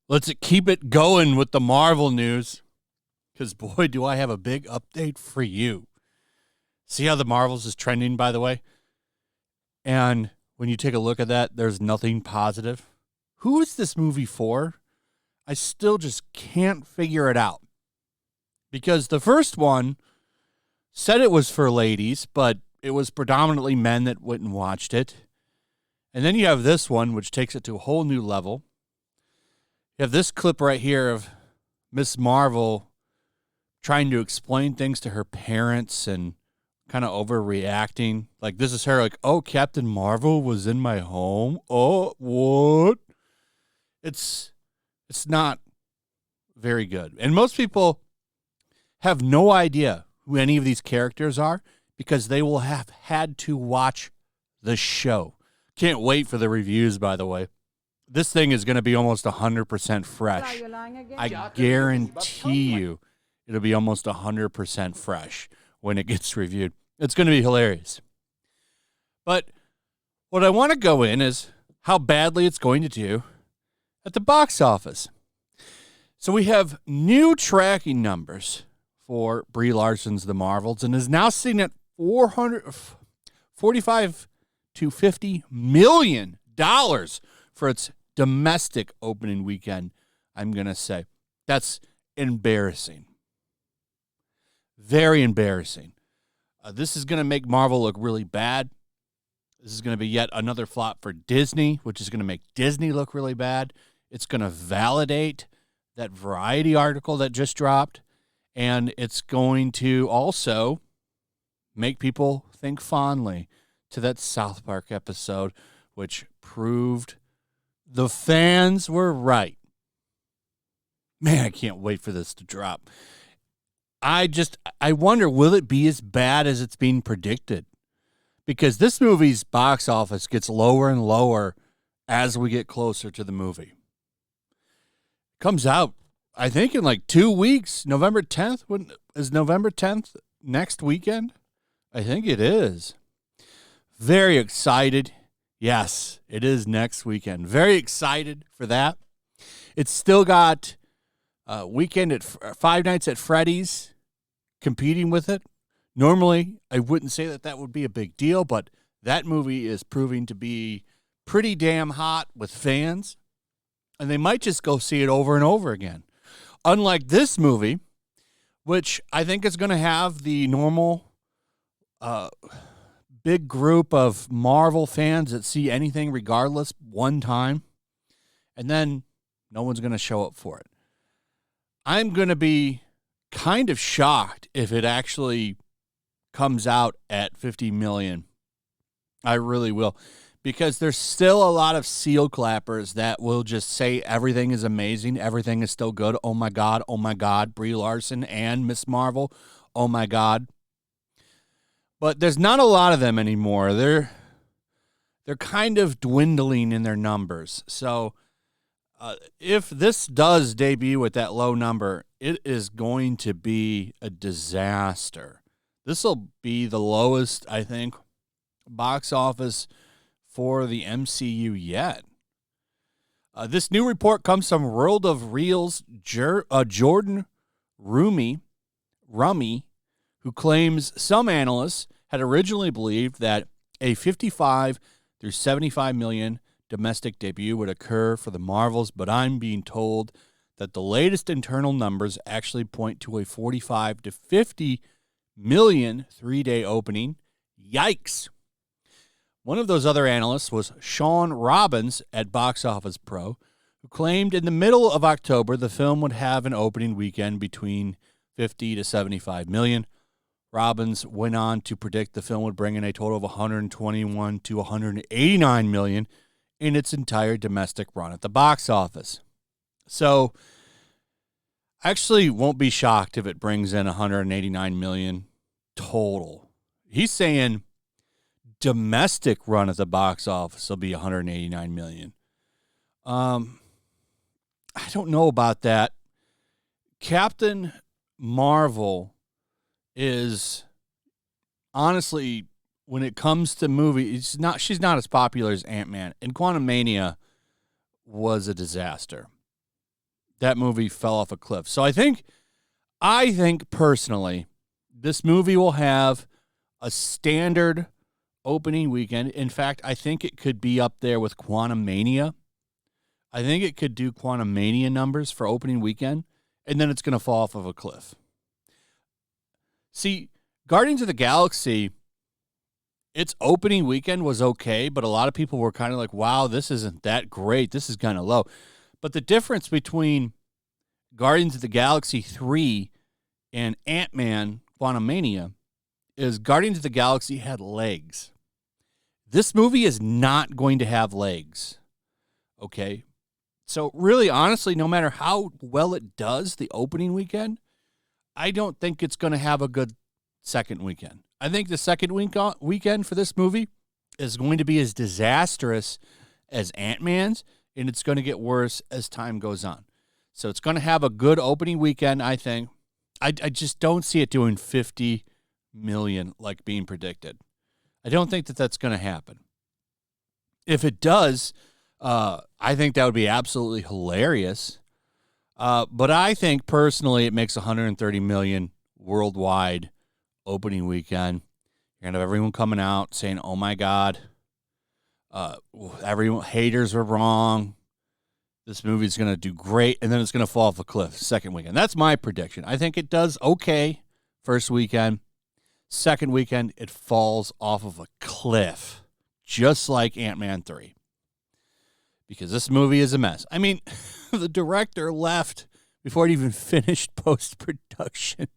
Let's keep it going with the Marvel news, because boy, do I have a big update for you. See how the Marvels is trending, by the way? And when you take a look at that, there's nothing positive. Who is this movie for? I still just can't figure it out. Because the first one said it was for ladies, but it was predominantly men that went and watched it. And then you have this one, which takes it to a whole new level. You have this clip right here of Miss Marvel trying to explain things to her parents and kind of overreacting. Like, this is her like, oh, Captain Marvel was in my home? Oh, what? It's not very good. And most people have no idea who any of these characters are because they will have had to watch the show. Can't wait for the reviews, by the way. This thing is going to be almost 100% fresh. I guarantee you it'll be almost 100% fresh when it gets reviewed. It's going to be hilarious. But what I want to go in is how badly it's going to do at the box office. So we have new tracking numbers for Brie Larson's The Marvels and is now sitting at $45 to $50 million for its domestic opening weekend, I'm going to say. That's embarrassing. Very embarrassing. This is going to make Marvel look really bad. This is going to be yet another flop for Disney, which is going to make Disney look really bad. It's going to validate that Variety article that just dropped, and it's going to also make people think fondly to that South Park episode, which proved the fans were right. Man, I can't wait for this to drop. I wonder, will it be as bad as it's being predicted? Because this movie's box office gets lower and lower as we get closer to the movie. Comes out, I think, in like 2 weeks. November 10th? When is November 10th next weekend? I think it is. Very excited. Yes, it is next weekend. Very excited for that. It's still got weekend at Five Nights at Freddy's competing with it. Normally, I wouldn't say that would be a big deal, but that movie is proving to be pretty damn hot with fans, and they might just go see it over and over again. Unlike this movie, which I think is going to have the normal big group of Marvel fans that see anything regardless one time, and then no one's going to show up for it. I'm going to be kind of shocked if it actually comes out at 50 million. I really will, because there's still a lot of seal clappers that will just say everything is amazing, everything is still good. Oh my God, Brie Larson and Miss Marvel. Oh my God. But there's not a lot of them anymore. They're kind of dwindling in their numbers. So if this does debut with that low number, it is going to be a disaster. This will be the lowest, I think, box office for the MCU yet. This new report comes from World of Reels' Jordan Rummy, who claims some analysts had originally believed that a 55 through 75 million domestic debut would occur for the Marvels, but I'm being told that the latest internal numbers actually point to a 45 to 50 million three-day opening. Yikes. One of those other analysts was Sean Robbins at Box Office Pro, who claimed in the middle of October the film would have an opening weekend between 50 to 75 million. Robbins went on to predict the film would bring in a total of 121 to 189 million in its entire domestic run at the box office. So, I actually won't be shocked if it brings in 189 million total. He's saying domestic run at the box office will be 189 million. I don't know about that. Captain Marvel is honestly, when it comes to movies, she's not as popular as Ant-Man. And Quantumania was a disaster. That movie fell off a cliff. So I think personally, this movie will have a standard opening weekend. In fact, I think it could be up there with Quantumania. I think it could do Quantumania numbers for opening weekend, and then it's going to fall off of a cliff. See, Guardians of the Galaxy, its opening weekend was okay, but a lot of people were kind of like, wow, this isn't that great. This is kind of low. But the difference between Guardians of the Galaxy 3 and Ant-Man Quantumania is Guardians of the Galaxy had legs. This movie is not going to have legs. Okay? So really, honestly, no matter how well it does the opening weekend, I don't think it's going to have a good second weekend. I think the second weekend for this movie is going to be as disastrous as Ant-Man's, and it's going to get worse as time goes on. So it's going to have a good opening weekend, I think. I just don't see it doing 50 million like being predicted. I don't think that that's going to happen. If it does, I think that would be absolutely hilarious. But I think personally it makes 130 million worldwide opening weekend. You're going to have everyone coming out saying, oh my God, everyone haters were wrong. This movie's going to do great, and then it's going to fall off a cliff second weekend. That's my prediction. I think it does okay first weekend. Second weekend, it falls off of a cliff, just like Ant-Man 3. Because this movie is a mess. I mean, the director left before it even finished post-production.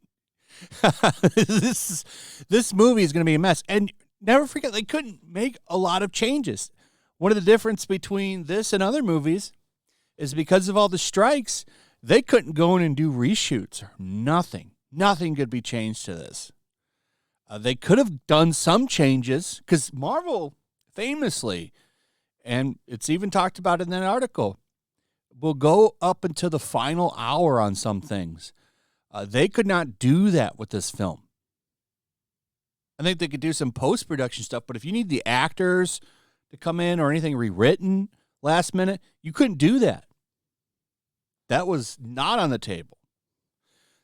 This movie is going to be a mess. And never forget, they couldn't make a lot of changes. One of the difference between this and other movies is because of all the strikes, they couldn't go in and do reshoots or nothing. Nothing could be changed to this. They could have done some changes because Marvel famously, and it's even talked about in that article, will go up until the final hour on some things. They could not do that with this film. I think they could do some post-production stuff, but if you need the actors to come in or anything rewritten last minute, you couldn't do that. That was not on the table.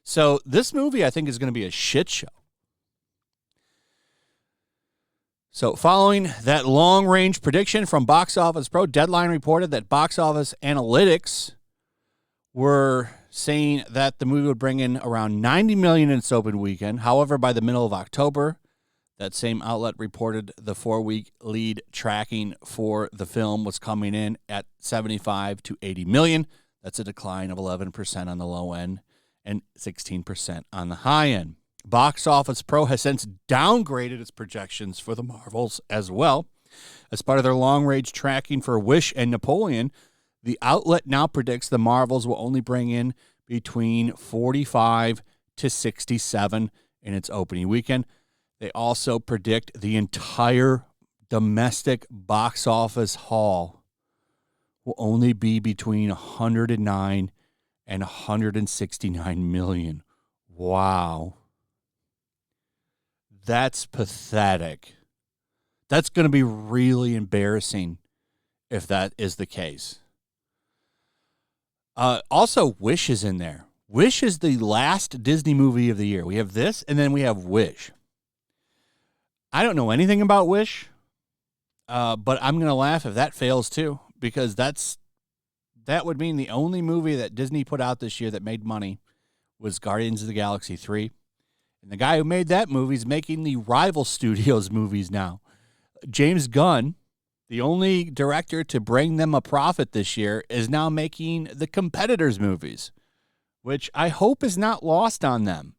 So this movie, I think, is going to be a shit show. So following that long-range prediction from Box Office Pro, Deadline reported that Box Office Analytics were saying that the movie would bring in around $90 million in its open weekend. However, by the middle of October, that same outlet reported the 4-week lead tracking for the film was coming in at $75 to $80 million. That's a decline of 11% on the low end and 16% on the high end. Box Office Pro has since downgraded its projections for the Marvels as well. As part of their long-range tracking for Wish and Napoleon, the outlet now predicts the Marvels will only bring in between 45 to 67 in its opening weekend. They also predict the entire domestic box office haul will only be between 109 and 169 million. Wow. That's pathetic. That's going to be really embarrassing if that is the case. Also, Wish is in there. Wish is the last Disney movie of the year. We have this, and then we have Wish. I don't know anything about Wish, but I'm going to laugh if that fails too, because that would mean the only movie that Disney put out this year that made money was Guardians of the Galaxy 3. And the guy who made that movie is making the rival studios movies now. James Gunn, the only director to bring them a profit this year, is now making the competitors' movies, which I hope is not lost on them.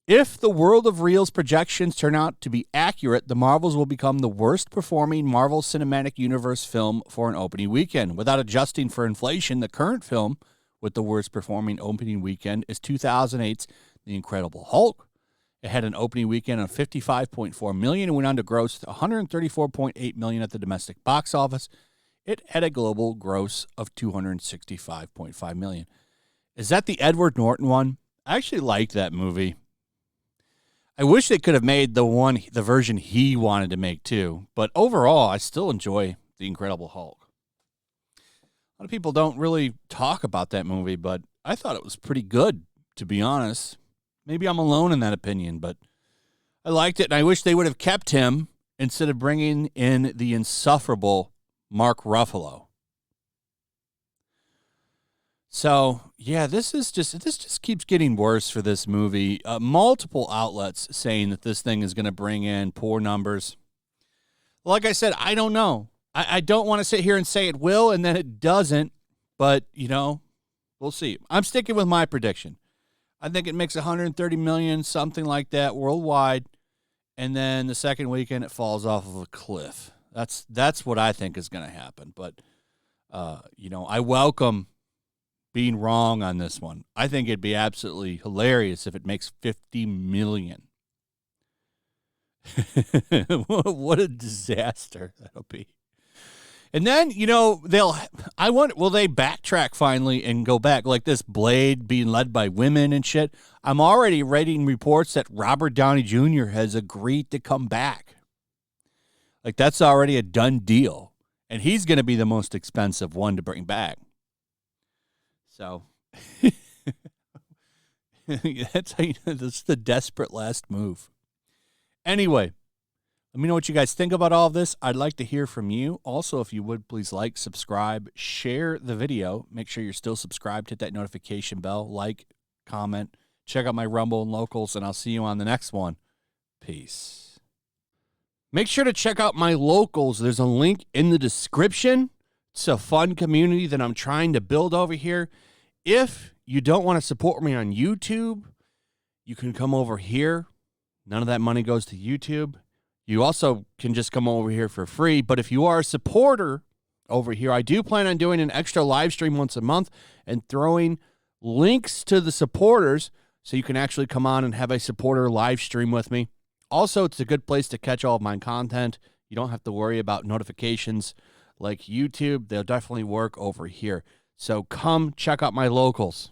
If the World of Reels projections turn out to be accurate, The Marvels will become the worst-performing Marvel Cinematic Universe film for an opening weekend. Without adjusting for inflation, the current film with the worst-performing opening weekend is 2008's The Incredible Hulk. It had an opening weekend of $55.4 million and went on to gross $134.8 million at the domestic box office. It had a global gross of $265.5 million. Is that the Edward Norton one? I actually liked that movie. I wish they could have made the version he wanted to make too. But overall, I still enjoy The Incredible Hulk. A lot of people don't really talk about that movie, but I thought it was pretty good, to be honest. Maybe I'm alone in that opinion, but I liked it, and I wish they would have kept him instead of bringing in the insufferable Mark Ruffalo. So, yeah, this just keeps getting worse for this movie. Multiple outlets saying that this thing is going to bring in poor numbers. Like I said, I don't know. I don't want to sit here and say it will, and then it doesn't. But, we'll see. I'm sticking with my prediction. I think it makes $130 million, something like that, worldwide. And then the second weekend, it falls off of a cliff. That's what I think is going to happen. But, I welcome being wrong on this one. I think it'd be absolutely hilarious if it makes $50 million. What a disaster that'll be. And then, will they backtrack finally and go back like this Blade being led by women and shit? I'm already reading reports that Robert Downey Jr. has agreed to come back. Like, that's already a done deal. And he's going to be the most expensive one to bring back. So, that's how that's the desperate last move. Anyway, let me know what you guys think about all of this. I'd like to hear from you. Also, if you would, please like, subscribe, share the video. Make sure you're still subscribed. Hit that notification bell. Like, comment. Check out my Rumble and Locals, and I'll see you on the next one. Peace. Make sure to check out my Locals. There's a link in the description. It's a fun community that I'm trying to build over here. If you don't want to support me on YouTube, you can come over here. None of that money goes to YouTube. You also can just come over here for free. But if you are a supporter over here, I do plan on doing an extra live stream once a month and throwing links to the supporters so you can actually come on and have a supporter live stream with me. Also, it's a good place to catch all of my content. You don't have to worry about notifications like YouTube. They'll definitely work over here. So come check out my Locals.